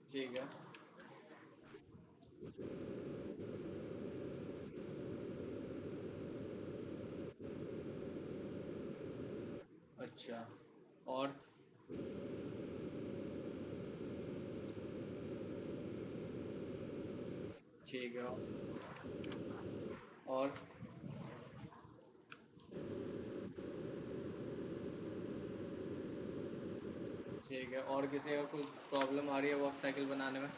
ठीक है। अच्छा। और? ठीक है। और? ठीक है, और किसी का कुछ प्रॉब्लम आ रही है वॉक साइकिल बनाने में?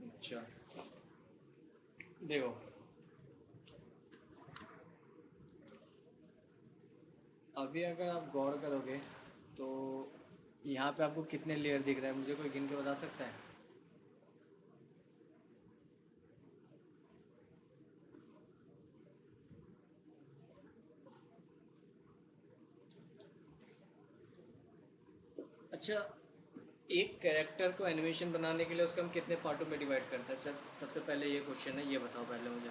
अच्छा। देखो, अभी अगर आप गौर करोगे तो यहाँ पे आपको कितने लेयर दिख रहे हैं, मुझे कोई गिन के बता सकता है? अच्छा, एक कैरेक्टर को एनिमेशन बनाने के लिए उसको हम कितने पार्टों में डिवाइड करते हैं? सबसे पहले ये क्वेश्चन है, ये बताओ पहले मुझे।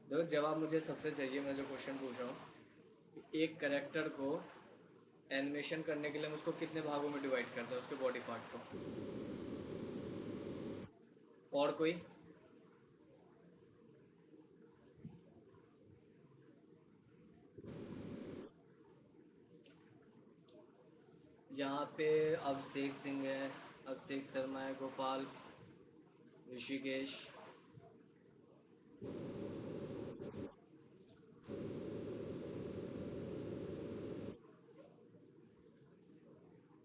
देखो, जवाब मुझे सबसे चाहिए, मैं जो क्वेश्चन पूछ रहा हूँ, एक कैरेक्टर को एनिमेशन करने के लिए हम उसको कितने भागों में डिवाइड करते हैं, उसके बॉडी पार्ट को? और कोई? यहाँ पे अभिषेक सिंह है, अभिषेक शर्मा है, गोपाल, ऋषिकेश।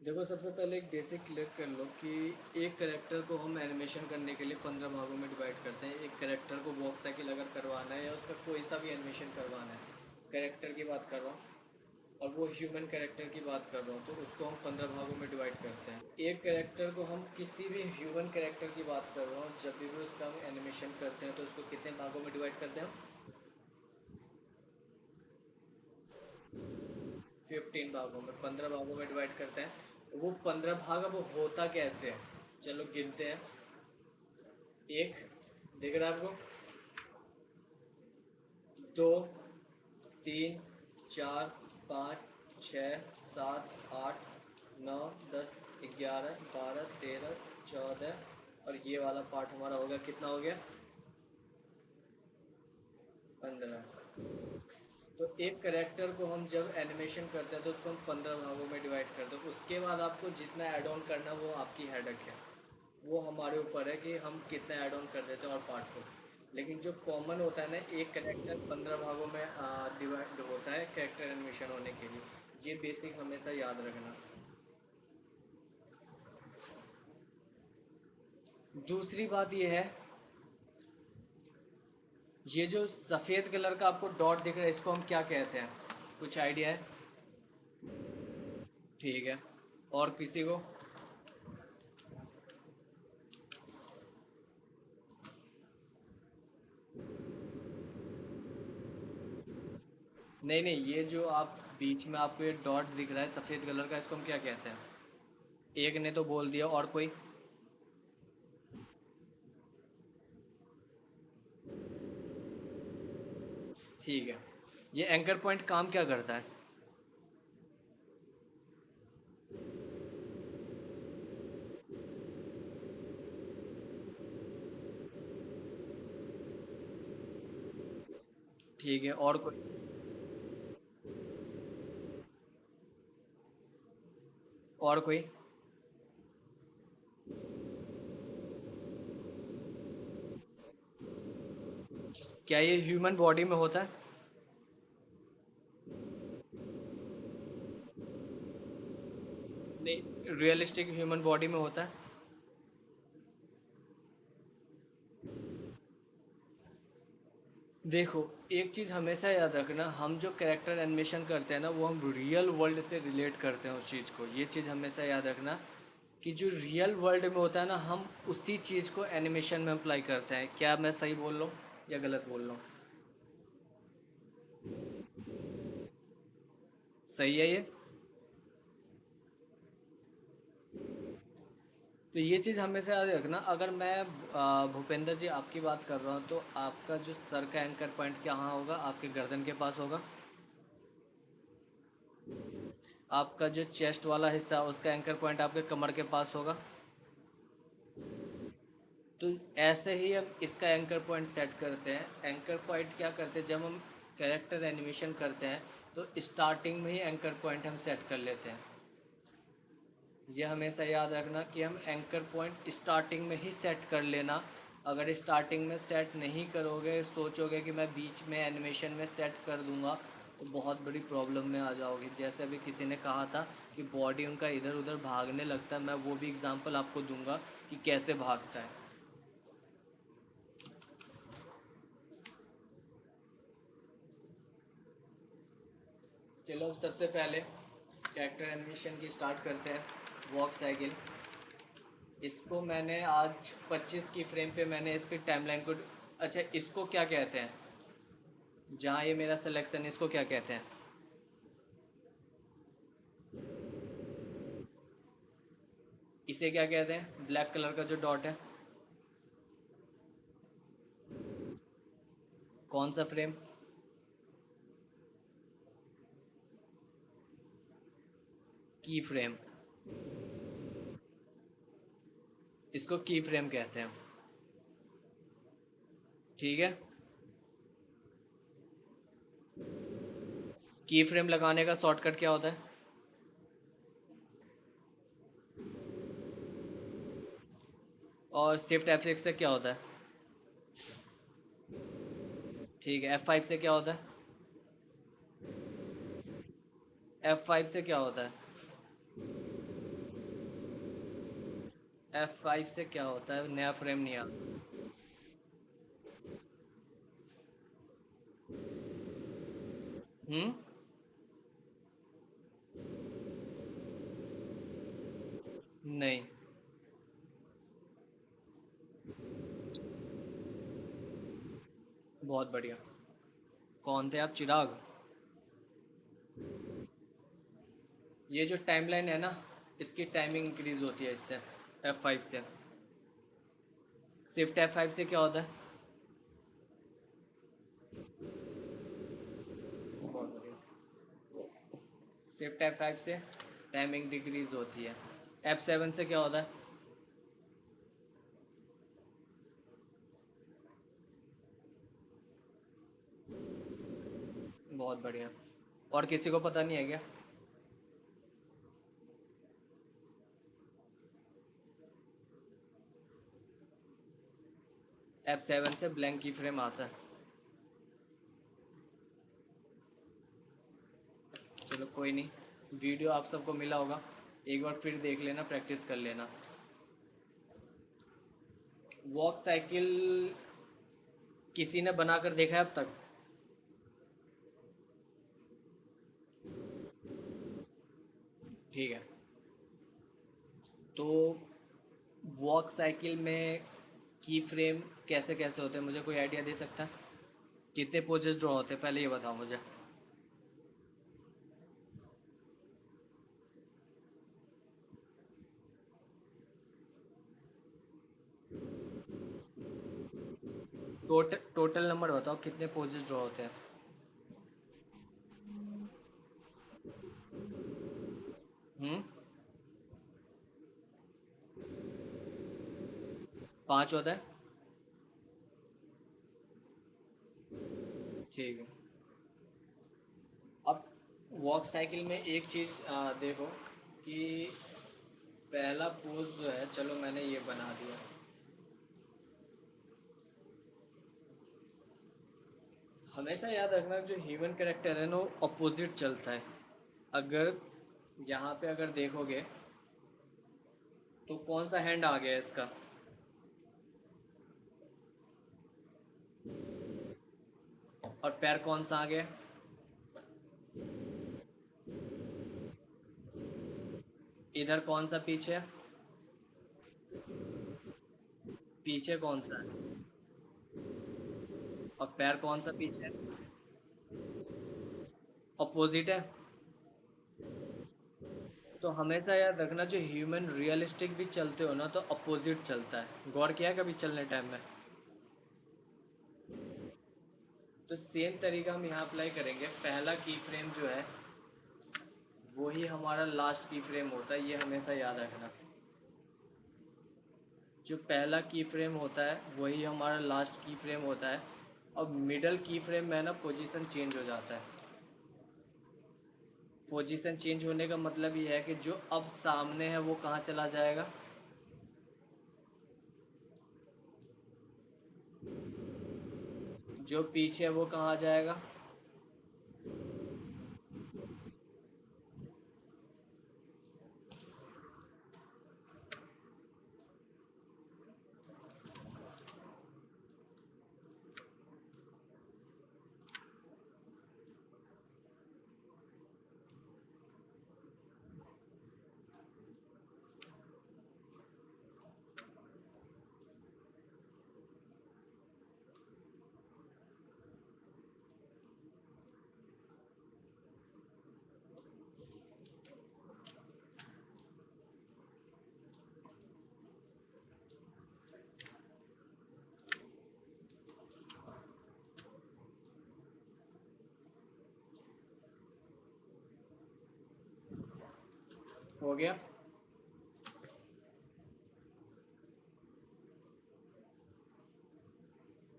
देखो, सबसे पहले एक बेसिक क्लियर कर लो कि एक करेक्टर को हम एनिमेशन करने के लिए 15 भागों में डिवाइड करते हैं। एक करेक्टर को वॉक साइकिल अगर करवाना है या उसका कोई सा भी एनिमेशन करवाना है, करेक्टर की बात कर रहा हूँ, और वो ह्यूमन करेक्टर की बात कर रहा हूँ, तो उसको हम 15 भागों में डिवाइड करते हैं। एक करेक्टर को हम किसी भी ह्यूमन करेक्टर की बात कर रहा हूँ, जब भी उसका हम एनिमेशन करते हैं तो उसको कितने भागों में डिवाइड करते हैं हम? 15 भागों में, 15 भागों में डिवाइड करते हैं। वो 15 भाग अब होता कैसे है, चलो गिनते हैं। एक, दिख रहा है आपको? दो, तीन, चार, पाँच, छः, सात, आठ, नौ, 10, 11, 12, 13, 14, और ये वाला पार्ट हमारा हो गया, कितना हो गया? 15। तो एक करेक्टर को हम जब एनिमेशन करते हैं तो उसको हम 15 भागों में डिवाइड करते हैं। उसके बाद आपको जितना ऐड ऑन करना वो आपकी हेडक है, वो हमारे ऊपर है कि हम कितना ऐड ऑन कर देते हैं और पार्ट को। लेकिन जो कॉमन होता है ना, एक करेक्टर 15 भागों में डिवाइड होता है करेक्टर एनिमेशन होने के लिए। ये बेसिक हमेशा याद रखना। दूसरी बात ये है, ये जो सफ़ेद कलर का आपको डॉट दिख रहा है, इसको हम क्या कहते हैं? कुछ आइडिया है? ठीक है। और किसी को? नहीं नहीं, ये जो आप बीच में आपको ये डॉट दिख रहा है सफ़ेद कलर का, इसको हम क्या कहते हैं? एक ने तो बोल दिया, और कोई? ठीक है। ये एंकर पॉइंट काम क्या करता है? ठीक है, और कोई? और कोई? क्या ये ह्यूमन बॉडी में होता है? नहीं, रियलिस्टिक ह्यूमन बॉडी में होता है। देखो, एक चीज़ हमेशा याद रखना, हम जो कैरेक्टर एनिमेशन करते हैं ना, वो हम रियल वर्ल्ड से रिलेट करते हैं उस चीज़ को। ये चीज़ हमेशा याद रखना कि जो रियल वर्ल्ड में होता है ना, हम उसी चीज़ को एनिमेशन में अप्लाई करते हैं। क्या मैं सही बोल रहा हूँ या गलत बोल रहा हूँ? सही है ये? तो ये चीज़ हमेशा याद रखना। अगर मैं भूपेंद्र जी आपकी बात कर रहा हूँ, तो आपका जो सर का एंकर पॉइंट कहाँ होगा? आपके गर्दन के पास होगा। आपका जो चेस्ट वाला हिस्सा है, उसका एंकर पॉइंट आपके कमर के पास होगा। तो ऐसे ही हम इसका एंकर पॉइंट सेट करते हैं। एंकर पॉइंट क्या करते हैं, जब हम कैरेक्टर एनिमेशन करते हैं तो स्टार्टिंग में ही एंकर पॉइंट हम सेट कर लेते हैं। ये हमेशा याद रखना कि हम एंकर पॉइंट स्टार्टिंग में ही सेट कर लेना। अगर स्टार्टिंग में सेट नहीं करोगे, सोचोगे कि मैं बीच में एनिमेशन में सेट कर दूंगा, तो बहुत बड़ी प्रॉब्लम में आ जाओगे। जैसे अभी किसी ने कहा था कि बॉडी उनका इधर उधर भागने लगता है, मैं वो भी एग्जांपल आपको दूंगा कि कैसे भागता है। चलो अब सबसे पहले कैरेक्टर एनिमेशन की स्टार्ट करते हैं। वॉक साइकिल, इसको मैंने आज 25 की फ्रेम पे मैंने इसकी टाइमलाइन को, अच्छा इसको क्या कहते हैं, जहाँ ये मेरा सिलेक्शन, इसको क्या कहते हैं? इसे क्या कहते हैं? ब्लैक कलर का जो डॉट है, कौन सा फ्रेम? की फ्रेम। इसको की फ्रेम कहते हैं। ठीक है। की फ्रेम लगाने का शॉर्टकट क्या होता है? और शिफ्ट F6 से क्या होता है? ठीक है, F5 से क्या होता है? F5 से क्या होता है? F5 से क्या होता है? नया फ्रेम नहीं आता। हम्म। नहीं। बहुत बढ़िया। कौन थे आप? चिराग। ये जो टाइमलाइन है ना, इसकी टाइमिंग इंक्रीज होती है इससे, F5 से। शिफ्ट F5 से क्या होता है? बहुत बढ़िया। शिफ्ट F5 से टाइमिंग डिक्रीज होती है। F7 से क्या होता है? बहुत बढ़िया। और किसी को पता नहीं है क्या? F7 से ब्लैंक की फ्रेम आता है। चलो कोई नहीं, वीडियो आप सबको मिला होगा, एक बार फिर देख लेना, प्रैक्टिस कर लेना। वॉक साइकिल किसी ने बनाकर देखा है अब तक? ठीक है। तो वॉक साइकिल में की फ्रेम कैसे कैसे होते हैं, मुझे कोई आइडिया दे सकता है? कितने पोजेस ड्रॉ होते हैं, पहले ये बताओ मुझे। टोटल नंबर बताओ, कितने पोजेस ड्रॉ होते हैं? 5 होता है। ठीक है। अब वॉक साइकिल में एक चीज़ देखो कि पहला पोज जो है, चलो मैंने ये बना दिया। हमेशा याद रखना, जो ह्यूमन करेक्टर है ना, वो अपोजिट चलता है। अगर यहाँ पे अगर देखोगे, तो कौन सा हैंड आ गया इसका? और पैर कौन सा आ गया? इधर कौन सा पीछे है? पीछे कौन सा है? और पैर कौन सा पीछे है? अपोजिट है। तो हमेशा याद रखना, जो ह्यूमन रियलिस्टिक भी चलते हो ना तो अपोजिट चलता है। गौर किया है कभी चलने टाइम में? तो सेम तरीका हम यहाँ अप्लाई करेंगे। पहला की फ्रेम जो है वही हमारा लास्ट की फ्रेम होता है, ये हमेशा याद रखना। जो पहला की फ्रेम होता है वही हमारा लास्ट की फ्रेम होता है। अब मिडल की फ्रेम में ना पोजीशन चेंज हो जाता है। पोजीशन चेंज होने का मतलब ये है कि जो अब सामने है वो कहाँ चला जाएगा, जो पीछे है वो कहाँ आ जाएगा। हो गया।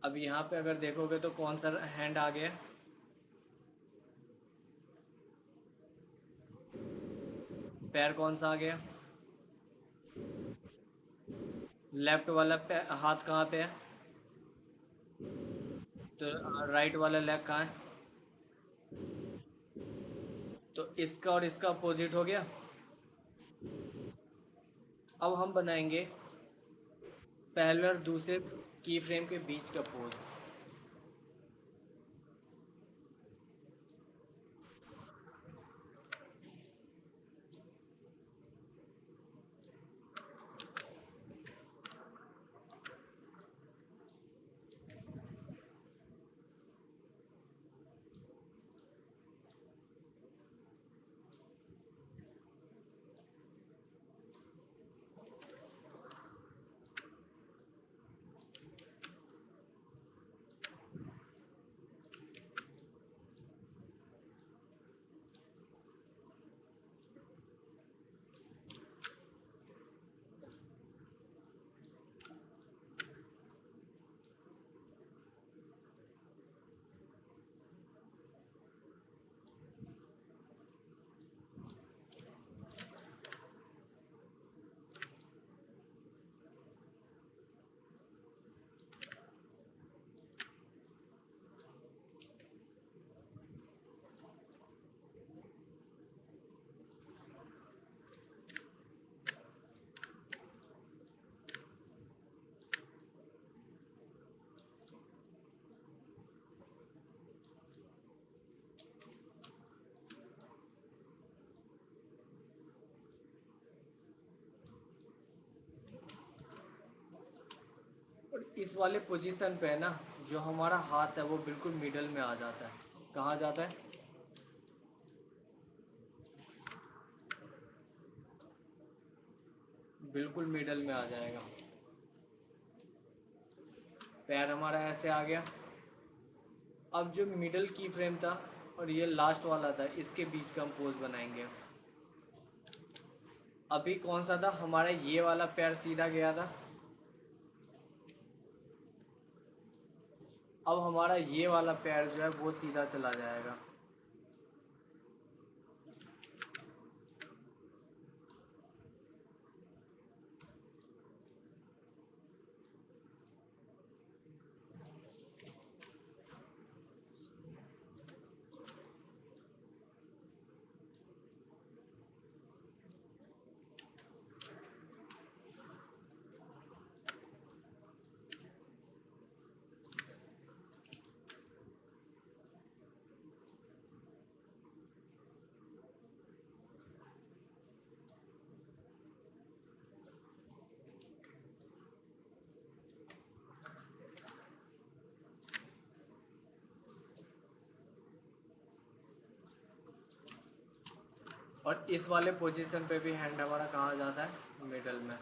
अब यहाँ पे अगर देखोगे तो कौन सा हैंड आ गया? पैर कौन सा आ गया? लेफ्ट वाला हाथ कहाँ पे है? तो राइट वाला लेग कहाँ है? तो इसका और इसका अपोजिट हो गया। अब हम बनाएंगे पहले और दूसरे की फ्रेम के बीच का पोज। और इस वाले पोजीशन पे है ना, जो हमारा हाथ है वो बिल्कुल मिडल में आ जाता है। कहाँ जाता है? बिल्कुल मिडल में आ जाएगा। पैर हमारा ऐसे आ गया। अब जो मिडल की फ्रेम था और ये लास्ट वाला था, इसके बीच का हम पोज बनाएंगे। अभी कौन सा था हमारा, ये वाला पैर सीधा गया था। अब हमारा ये वाला पैर जो है वो सीधा चला जाएगा। और इस वाले पोजीशन पे भी हैंड हमारा कहाँ आ जाता है, मिडल में।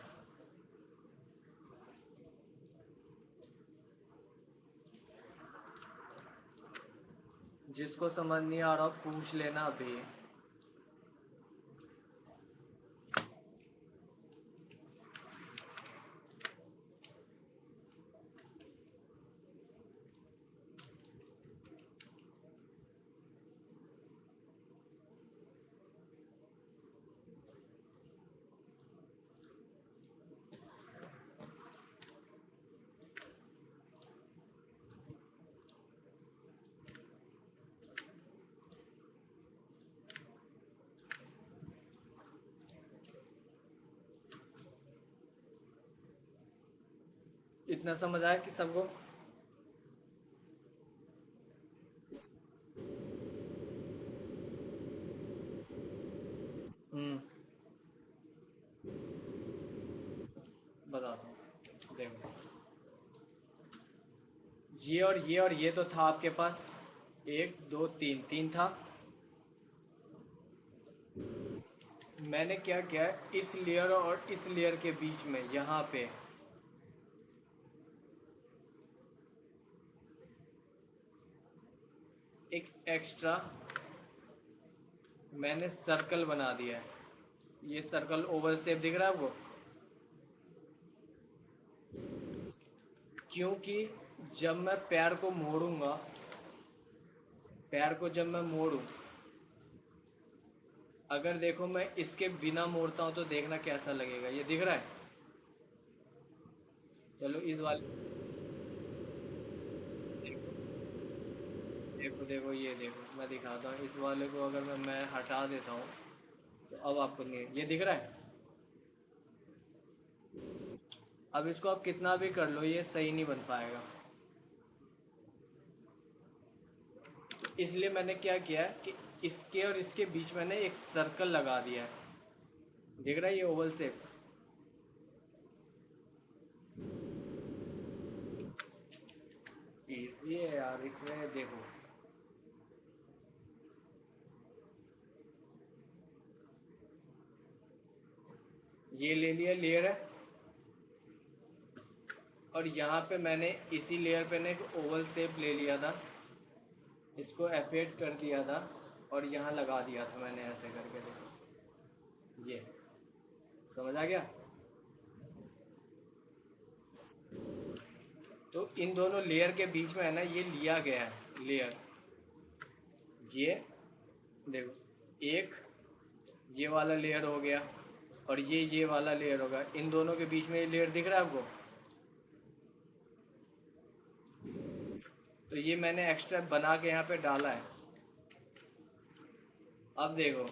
जिसको समझ नहीं आ रहा पूछ लेना अभी। इतना समझ आया कि सबको? हम्म। बताता हूँ, देखो। ये और ये तो था आपके पास, एक दो तीन, तीन था। मैंने क्या किया, इस लेयर और इस लेयर के बीच में यहाँ पे एक एक्स्ट्रा मैंने सर्कल बना दिया है। ये सर्कल ओवल शेप दिख रहा है आपको? क्योंकि जब मैं पैर को मोड़ूंगा, पैर को जब मैं मोड़ूं, अगर देखो मैं इसके बिना मोड़ता हूँ तो देखना कैसा लगेगा, ये दिख रहा है? चलो इस वाले, देखो देखो ये देखो, मैं दिखाता हूँ। इस वाले को अगर मैं हटा देता हूँ तो अब आपको नहीं, ये दिख रहा है? अब इसको आप कितना भी कर लो ये सही नहीं बन पाएगा। तो इसलिए मैंने क्या किया है कि इसके और इसके बीच मैंने एक सर्कल लगा दिया है। दिख रहा है ये ओवल शेप? इजी है यार, इसमें देखो। ये ले लिया लेयर है, और यहाँ पे मैंने इसी लेयर पे ने एक ओवल शेप ले लिया था, इसको एफेट कर दिया था और यहाँ लगा दिया था मैंने ऐसे करके। देखो ये समझ आ गया? तो इन दोनों लेयर के बीच में है ना, ये लिया गया है लेयर। ये देखो, एक ये वाला लेयर हो गया और ये वाला लेयर होगा। इन दोनों के बीच में ये लेयर दिख रहा है आपको? तो ये मैंने एक्स्ट्रा बना के यहाँ पे डाला है। अब देखो,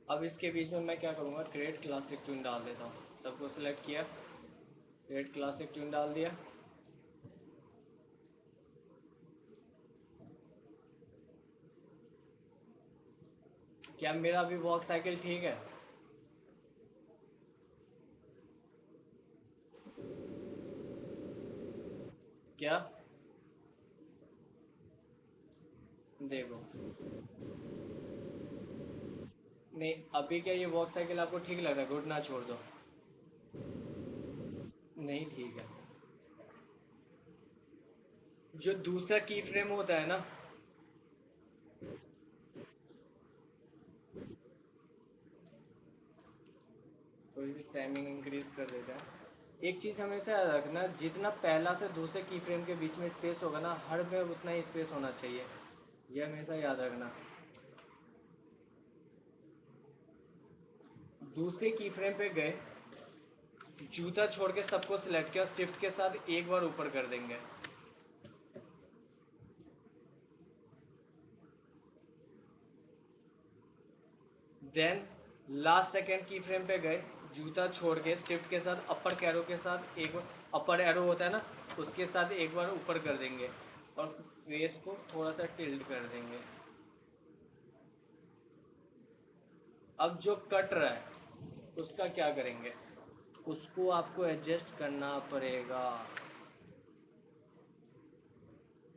अब इसके बीच में मैं क्या करूँगा, क्रिएट क्लासिक ट्यून डाल देता हूँ। सबको सिलेक्ट किया, क्रिएट क्लासिक ट्यून डाल दिया। क्या मेरा अभी वॉक साइकिल ठीक है? क्या? देखो, नहीं अभी क्या ये वॉक साइकिल आपको ठीक लग रहा है? घुटना छोड़ दो। नहीं ठीक है। जो दूसरा की फ्रेम होता है ना, थोड़ी सी टाइमिंग इंक्रीज कर देते हैं। एक चीज़ हमेशा याद रखना, जितना पहला से दूसरे की फ्रेम के बीच में स्पेस होगा ना, हर में उतना ही स्पेस होना चाहिए। ये हमेशा याद रखना। दूसरे की फ्रेम पे गए, जूता छोड़ के सबको सिलेक्ट किया और शिफ्ट के साथ एक बार ऊपर कर देंगे। देन लास्ट सेकेंड की फ्रेम पे गए, जूता छोड़ के शिफ्ट के साथ अपर कैरो के साथ एक बार, अपर एरो होता है ना, उसके साथ एक बार ऊपर कर देंगे और फेस को थोड़ा सा टिल्ट कर देंगे। अब जो कट रहा है उसका क्या करेंगे, उसको आपको एडजस्ट करना पड़ेगा,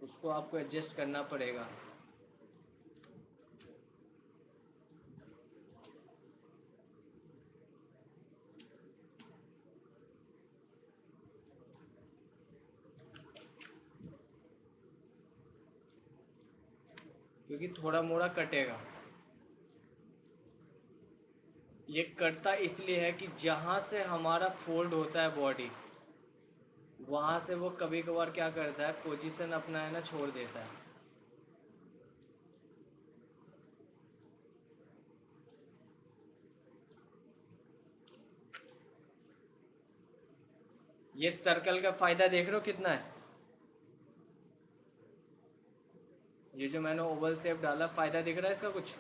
उसको आपको एडजस्ट करना पड़ेगा। क्योंकि थोड़ा मोड़ा कटेगा। ये कटता इसलिए है कि जहाँ से हमारा फोल्ड होता है बॉडी, वहाँ से वो कभी कभार क्या करता है, पोजीशन अपना है ना छोड़ देता है। ये सर्कल का फायदा देख रहे हो कितना है, ये जो मैंने ओवल शेप डाला, फायदा दिख रहा है इसका कुछ।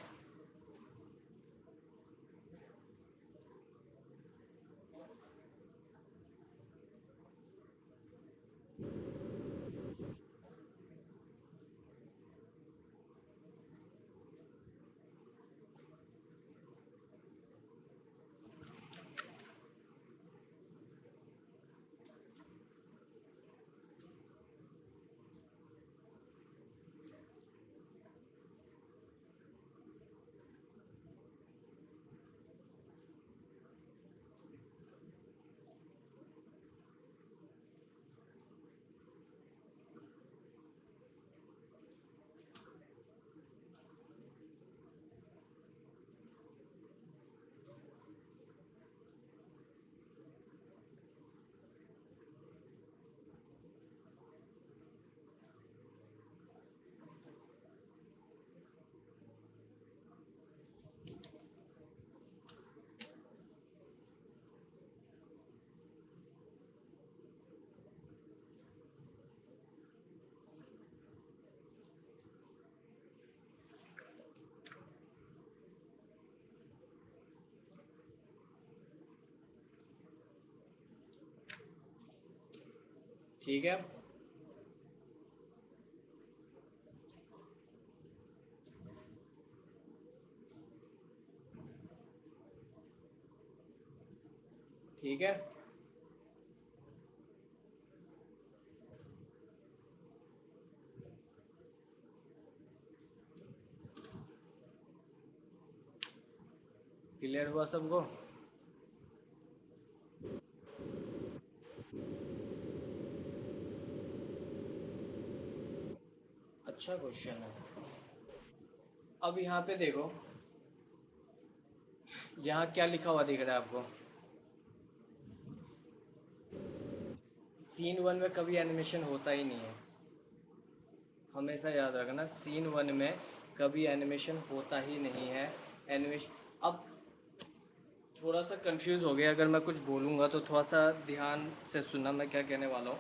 ठीक है, ठीक है। क्लियर हुआ सबको। अच्छा क्वेश्चन है। अब यहाँ पे देखो, यहाँ क्या लिखा हुआ दिख रहा है आपको, सीन वन में कभी एनिमेशन होता ही नहीं है, हमेशा याद रखना, सीन वन में कभी एनिमेशन होता ही नहीं है। एनिमेशन, अब थोड़ा सा कंफ्यूज हो गया, अगर मैं कुछ बोलूँगा तो थोड़ा सा ध्यान से सुनना मैं क्या कहने वाला हूँ।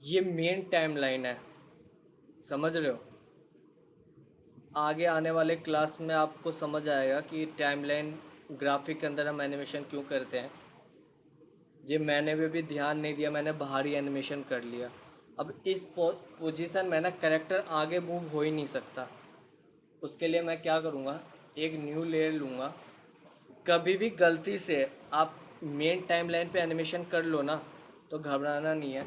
ये मेन टाइमलाइन है, समझ रहे हो। आगे आने वाले क्लास में आपको समझ आएगा कि टाइमलाइन ग्राफिक के अंदर हम एनिमेशन क्यों करते हैं। ये मैंने भी ध्यान नहीं दिया, मैंने बाहरी एनिमेशन कर लिया। अब इस पोजीशन में ना करेक्टर आगे मूव हो ही नहीं सकता, उसके लिए मैं क्या करूँगा, एक न्यू लेयर लूँगा। कभी भी गलती से आप मेन टाइमलाइन पे एनिमेशन कर लो ना तो घबराना नहीं है।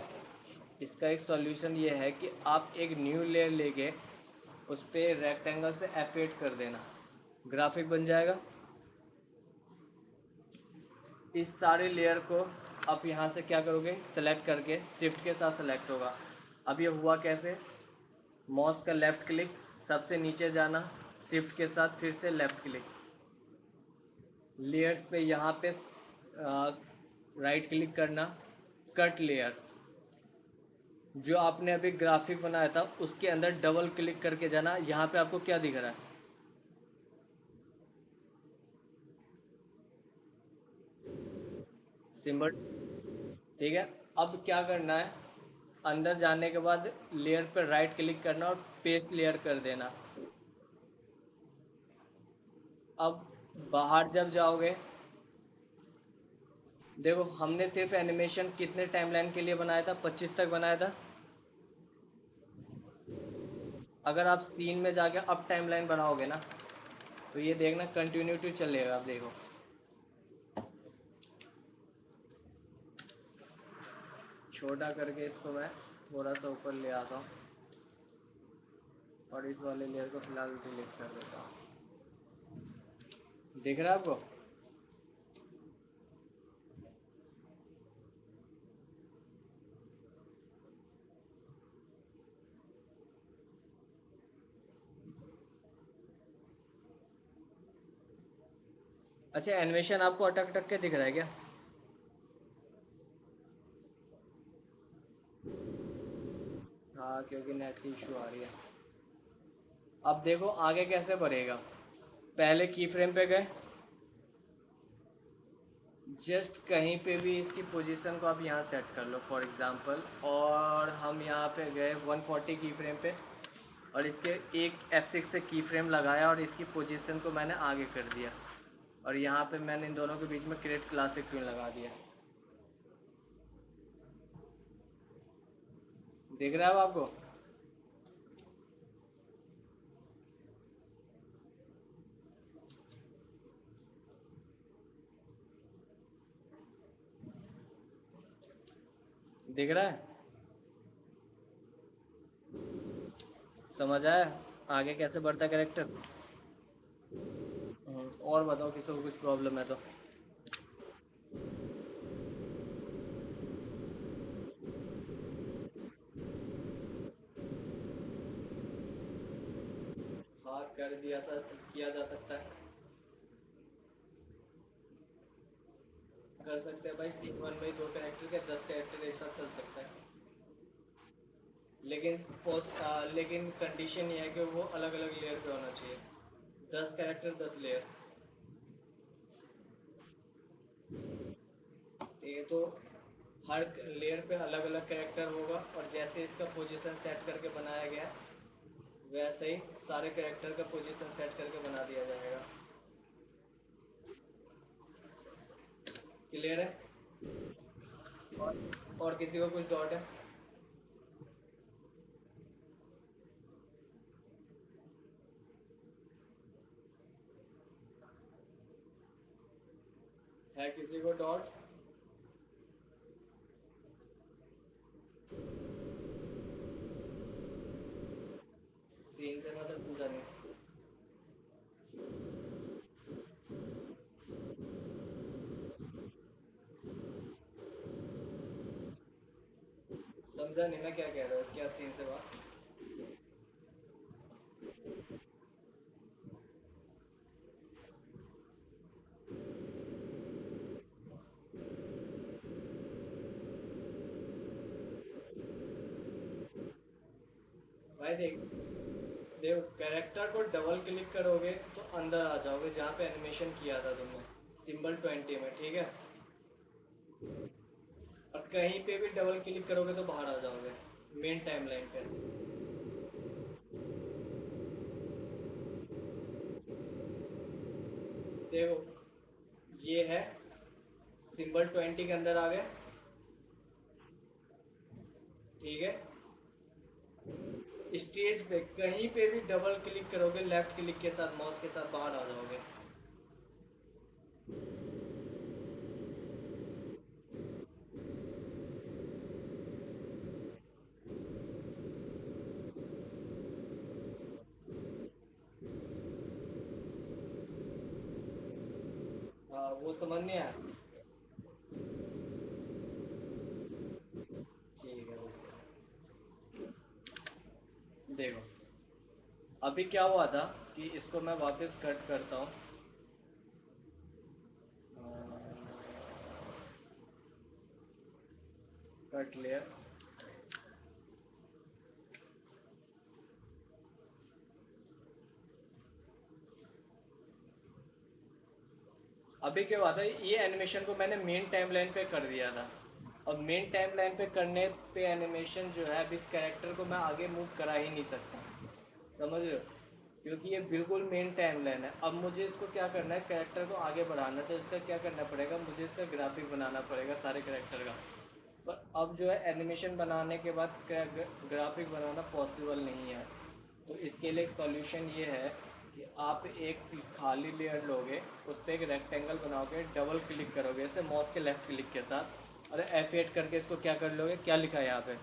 इसका एक सॉल्यूशन ये है कि आप एक न्यू लेयर लेके उस पर रेक्टेंगल से F8 कर देना, ग्राफिक बन जाएगा। इस सारे लेयर को आप यहाँ से क्या करोगे, सेलेक्ट करके शिफ्ट के साथ सेलेक्ट होगा। अब ये हुआ कैसे, माउस का लेफ़्ट क्लिक, सबसे नीचे जाना, शिफ्ट के साथ फिर से लेफ़्ट क्लिक, लेयर्स पे यहाँ पे राइट क्लिक करना, कट लेयर, जो आपने अभी ग्राफिक बनाया था उसके अंदर डबल क्लिक करके जाना। यहाँ पे आपको क्या दिख रहा है, सिंबल। ठीक है। अब क्या करना है, अंदर जाने के बाद लेयर पर राइट क्लिक करना और पेस्ट लेयर कर देना। अब बाहर जब जाओगे, देखो हमने सिर्फ एनिमेशन कितने टाइमलाइन के लिए बनाया था, 25 तक बनाया था। अगर आप सीन में जाके अब टाइमलाइन बनाओगे ना, तो ये देखना कंटिन्यूटी चलेगा। आप देखो, छोटा करके इसको मैं थोड़ा सा ऊपर ले आता हूँ और इस वाले लेयर को फिलहाल डिलीट कर देता हूँ। दिख रहा है आपको? अच्छा, एनिमेशन आपको अटक अटक के दिख रहा है क्या? हाँ, क्योंकि नेट की इशू आ रही है। अब देखो आगे कैसे बढ़ेगा। पहले की फ्रेम पे गए, जस्ट कहीं पे भी इसकी पोजीशन को आप यहाँ सेट कर लो फॉर एग्जांपल, और हम यहाँ पे गए 140 की फ्रेम पे, और इसके एक F6 से की फ्रेम लगाया और इसकी पोजीशन को मैंने आगे कर दिया, और यहाँ पे मैंने इन दोनों के बीच में क्रिएट क्लासिक ट्विन लगा दिया। दिख रहा है अब आपको? दिख रहा है? समझ आया आगे कैसे बढ़ता है कैरेक्टर? और बताओ किसी को कुछ प्रॉब्लम है तो। हाँ, कर दिया सर, किया जा सकता है। कर सकते हैं भाई, सीन वन में ही दो कैरेक्टर के 10 कैरेक्टर एक साथ चल सकता है। लेकिन लेकिन कंडीशन ये है कि वो अलग अलग लेयर पे होना चाहिए। 10 कैरेक्टर 10 लेयर। ठीक है, तो हर लेयर पे अलग अलग कैरेक्टर होगा, और जैसे इसका पोजीशन सेट करके बनाया गया है, वैसे ही सारे कैरेक्टर का पोजीशन सेट करके बना दिया जाएगा। क्लियर है? और किसी को कुछ डाउट है किसी को डाउट? सीन से मतलब समझा नहीं। समझा नहीं मैं क्या कह रहा हूँ, क्या सीन से बात? भाई देख, देखो कैरेक्टर को डबल क्लिक करोगे तो अंदर आ जाओगे जहाँ पे एनिमेशन किया था तुमने, सिंबल 20 में। ठीक है, और कहीं पे भी डबल क्लिक करोगे तो बाहर आ जाओगे मेन टाइमलाइन पे। देखो ये है, सिंबल 20 के अंदर आ गए। ठीक है, स्टेज पे कहीं पे भी डबल क्लिक करोगे लेफ्ट क्लिक के साथ, माउस के साथ, बाहर आ जाओगे। हाँ, वो समझ नहीं आया। ठीक है, देखो अभी क्या हुआ था कि इसको मैं वापस कट करता हूँ। Cut layer. अभी क्या हुआ था, ये एनिमेशन को मैंने मेन टाइमलाइन पे कर दिया था। और मेन टाइमलाइन पे करने पे एनिमेशन जो है, अब इस कैरेक्टर को मैं आगे मूव करा ही नहीं सकता, समझ रहे हो? क्योंकि ये बिल्कुल मेन टाइमलाइन है। अब मुझे इसको क्या करना है, कैरेक्टर को आगे बढ़ाना है, तो इसका क्या करना पड़ेगा, मुझे इसका ग्राफिक बनाना पड़ेगा सारे कैरेक्टर का। पर अब जो है एनिमेशन बनाने के बाद ग्राफिक बनाना पॉसिबल नहीं है। तो इसके लिए एक सॉल्यूशन ये है कि आप एक खाली लेयर लोगे, उस पर एक रेक्टेंगल बनाओगे, डबल क्लिक करोगे ऐसे माउस के लेफ्ट क्लिक के साथ, और F8 करके इसको क्या कर लोगे, क्या लिखा है यहाँ पे,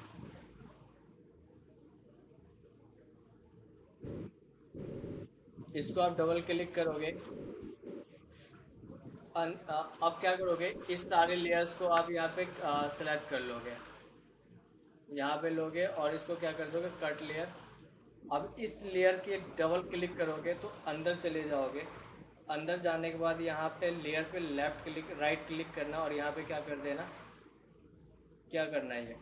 इसको आप डबल क्लिक करोगे। अब क्या करोगे, इस सारे लेयर्स को आप यहाँ पे सेलेक्ट कर लोगे, यहाँ पे लोगे और इसको क्या कर दोगे, कट लेयर। अब इस लेयर के डबल क्लिक करोगे तो अंदर चले जाओगे। अंदर जाने के बाद यहाँ पे लेयर पे लेफ़्ट क्लिक, राइट क्लिक करना, और यहाँ पे क्या कर देना, क्या करना है, ये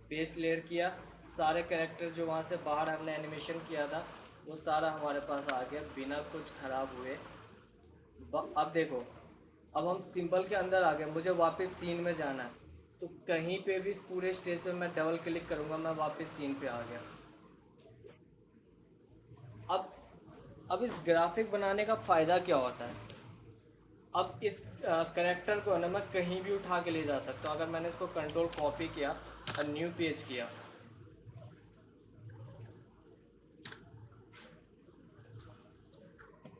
पेस्ट लेयर किया। सारे कैरेक्टर जो वहाँ से बाहर हमने एनिमेशन किया था वो सारा हमारे पास आ गया बिना कुछ ख़राब हुए। अब देखो, अब हम सिंबल के अंदर आ गए, मुझे वापस सीन में जाना है, तो कहीं पे भी इस पूरे स्टेज पे मैं डबल क्लिक करूँगा, मैं वापस सीन पे आ गया। अब अब इस ग्राफिक बनाने का फ़ायदा क्या होता है, अब इस करेक्टर को ना मैं कहीं भी उठा के ले जा सकता हूँ। अगर मैंने इसको कंट्रोल कॉपी किया और न्यू पेज किया,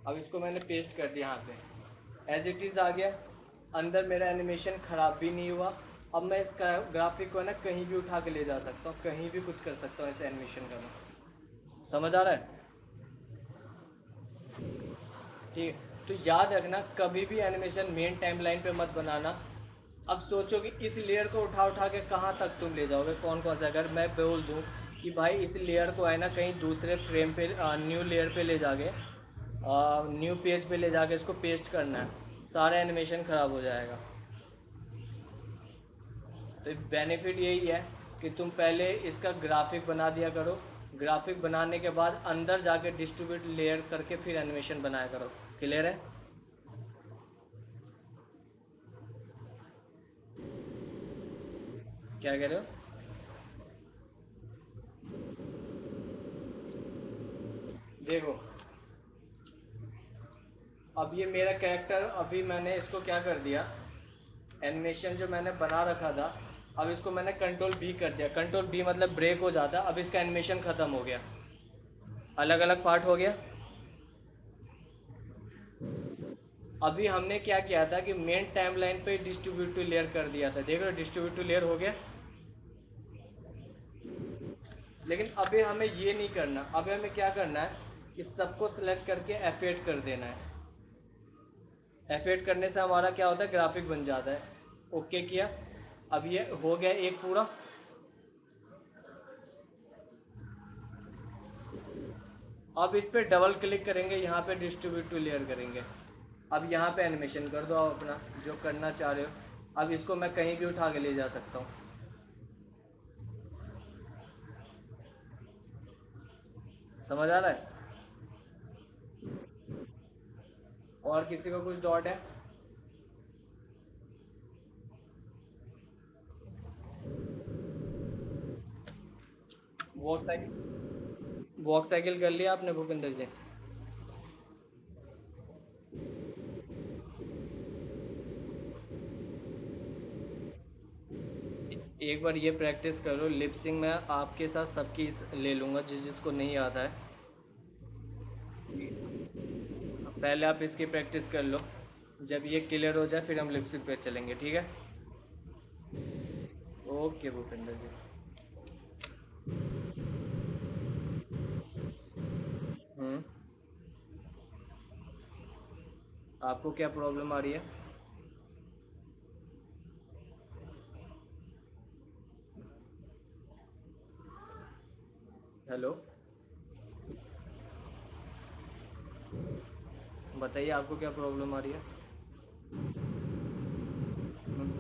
अब इसको मैंने पेस्ट कर दिया यहाँ पे, एज इट इज़ आ गया। अंदर मेरा एनिमेशन ख़राब भी नहीं हुआ। अब मैं इस ग्राफिक को ना कहीं भी उठा के ले जा सकता हूँ, कहीं भी कुछ कर सकता हूँ इस एनिमेशन का मैं। समझ आ रहा है? ठीक है, तो याद रखना कभी भी एनिमेशन मेन टाइमलाइन पे मत बनाना। अब सोचो कि इस लेयर को उठा उठा के कहाँ तक तुम ले जाओगे, कौन कौन सा। अगर मैं बोल दूँ कि भाई इस लेयर को है ना कहीं दूसरे फ्रेम पे, न्यू लेयर पे ले जाके, न्यू पेज पे ले जाके इसको पेस्ट करना है, सारा एनिमेशन ख़राब हो जाएगा। तो बेनिफिट यही है कि तुम पहले इसका ग्राफिक बना दिया करो, ग्राफिक बनाने के बाद अंदर जाके डिस्ट्रीब्यूट लेयर करके फिर एनिमेशन बनाया करो। क्लियर है? क्या कह रहे हो? देखो, अब ये मेरा कैरेक्टर, अभी मैंने इसको क्या कर दिया, एनिमेशन जो मैंने बना रखा था, अब इसको मैंने कंट्रोल बी कर दिया। कंट्रोल बी मतलब ब्रेक हो जाता है। अब इसका एनिमेशन ख़त्म हो गया, अलग अलग पार्ट हो गया। अभी हमने क्या किया था कि मेन टाइमलाइन पे डिस्ट्रीब्यूट टू लेयर कर दिया था, देख रहे हो, डिस्ट्रीब्यूट टू लेयर हो गया। लेकिन अभी हमें ये नहीं करना, अभी हमें क्या करना है कि सबको सेलेक्ट करके F8 कर देना है। F8 करने से हमारा क्या होता है, ग्राफिक बन जाता है। ओके किया, अब ये हो गया एक पूरा। अब इस पर डबल क्लिक करेंगे, यहाँ पे डिस्ट्रीब्यूट टू लेयर करेंगे। अब यहाँ पे एनिमेशन कर दो आप अपना जो करना चाह रहे हो। अब इसको मैं कहीं भी उठा के ले जा सकता हूँ। समझ आ रहा है? और किसी को कुछ डॉट है? वॉक साइकिल कर लिया आपने भूपिंदर जी? एक बार ये प्रैक्टिस करो, लिपसिंग में आपके साथ सबकी ले लूँगा जिस जिसको नहीं आता है। पहले आप इसकी प्रैक्टिस कर लो, जब ये क्लियर हो जाए फिर हम लिपसिंग पे चलेंगे, ठीक है? ओके भूपिंदर जी। हम्म। आपको क्या प्रॉब्लम आ रही है? हेलो, बताइए आपको क्या प्रॉब्लम आ रही है? हम्म।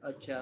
अच्छा,